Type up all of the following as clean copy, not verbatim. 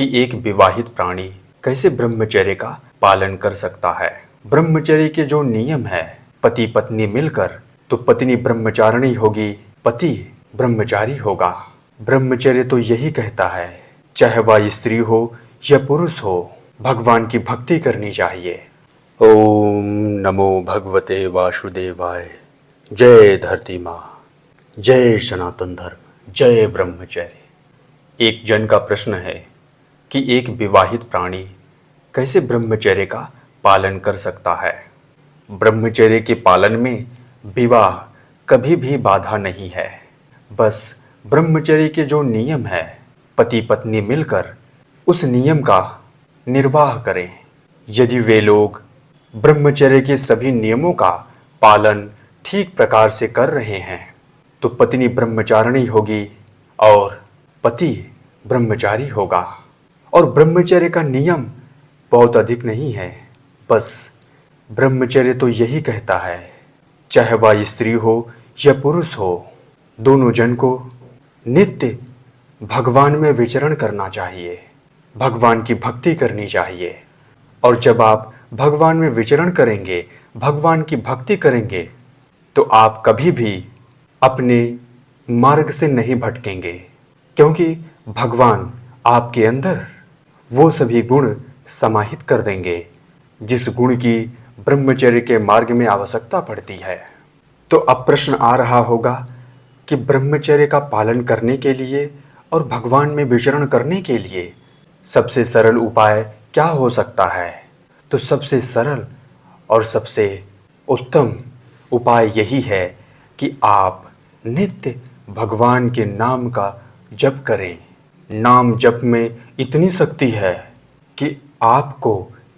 कि एक विवाहित प्राणी कैसे ब्रह्मचर्य का पालन कर सकता है। ब्रह्मचर्य के जो नियम है, पति पत्नी मिलकर तो पत्नी ब्रह्मचारिणी होगी, पति ब्रह्मचारी होगा। ब्रह्मचर्य तो यही कहता है, चाहे वह स्त्री हो या पुरुष हो, भगवान की भक्ति करनी चाहिए। ओम नमो भगवते वासुदेवाय। जय धरती माँ, जय सनातन धर्म, जय ब्रह्मचर्य। एक जन का प्रश्न है कि एक विवाहित प्राणी कैसे ब्रह्मचर्य का पालन कर सकता है। ब्रह्मचर्य के पालन में विवाह कभी भी बाधा नहीं है। बस ब्रह्मचर्य के जो नियम है, पति पत्नी मिलकर उस नियम का निर्वाह करें। यदि वे लोग ब्रह्मचर्य के सभी नियमों का पालन ठीक प्रकार से कर रहे हैं तो पत्नी ब्रह्मचारिणी होगी और पति ब्रह्मचारी होगा। और ब्रह्मचर्य का नियम बहुत अधिक नहीं है। बस ब्रह्मचर्य तो यही कहता है, चाहे वह स्त्री हो या पुरुष हो, दोनों जन को नित्य भगवान में विचरण करना चाहिए, भगवान की भक्ति करनी चाहिए। और जब आप भगवान में विचरण करेंगे, भगवान की भक्ति करेंगे, तो आप कभी भी अपने मार्ग से नहीं भटकेंगे, क्योंकि भगवान आपके अंदर वो सभी गुण समाहित कर देंगे जिस गुण की ब्रह्मचर्य के मार्ग में आवश्यकता पड़ती है। तो अब प्रश्न आ रहा होगा कि ब्रह्मचर्य का पालन करने के लिए और भगवान में विचरण करने के लिए सबसे सरल उपाय क्या हो सकता है। तो सबसे सरल और सबसे उत्तम उपाय यही है कि आप नित्य भगवान के नाम का जप करें। नाम जप में इतनी शक्ति है कि आपको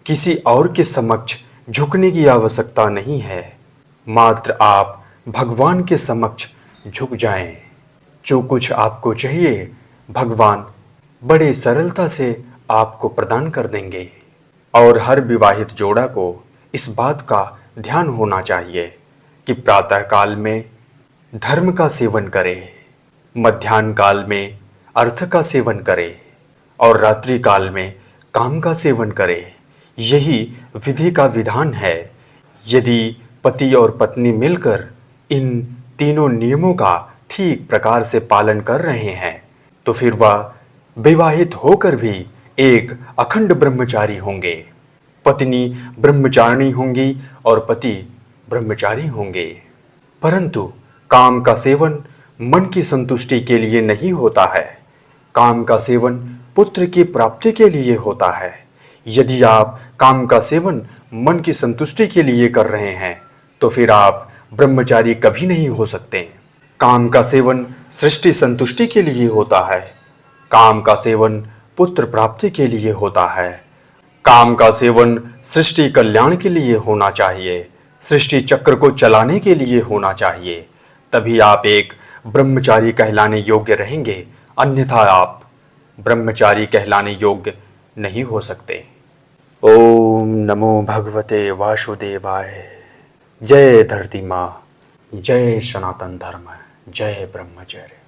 किसी और के समक्ष झुकने की आवश्यकता नहीं है। मात्र आप भगवान के समक्ष झुक जाएं। जो कुछ आपको चाहिए भगवान बड़े सरलता से आपको प्रदान कर देंगे। और हर विवाहित जोड़ा को इस बात का ध्यान होना चाहिए कि प्रातः काल में धर्म का सेवन करें, मध्याह्न काल में अर्थ का सेवन करें और रात्रि काल में काम का सेवन करें। यही विधि का विधान है। यदि पति और पत्नी मिलकर इन तीनों नियमों का ठीक प्रकार से पालन कर रहे हैं तो फिर वह विवाहित होकर भी एक अखंड ब्रह्मचारी होंगे। पत्नी ब्रह्मचारिणी होंगी और पति ब्रह्मचारी होंगे। परंतु काम का सेवन मन की संतुष्टि के लिए नहीं होता है। काम का सेवन पुत्र की प्राप्ति के लिए होता है। यदि आप काम का सेवन मन की संतुष्टि के लिए कर रहे हैं तो फिर आप ब्रह्मचारी कभी नहीं हो सकते। काम का सेवन सृष्टि संतुष्टि के लिए होता है। काम का सेवन पुत्र प्राप्ति के लिए होता है। काम का सेवन सृष्टि कल्याण के लिए होना चाहिए, सृष्टि चक्र को चलाने के लिए होना चाहिए। तभी आप एक ब्रह्मचारी कहलाने योग्य रहेंगे, अन्यथा आप ब्रह्मचारी कहलाने योग्य नहीं हो सकते। ओम नमो भगवते वासुदेवाय। जय धरती माँ, जय सनातन धर्म, जय ब्रह्मचर्य।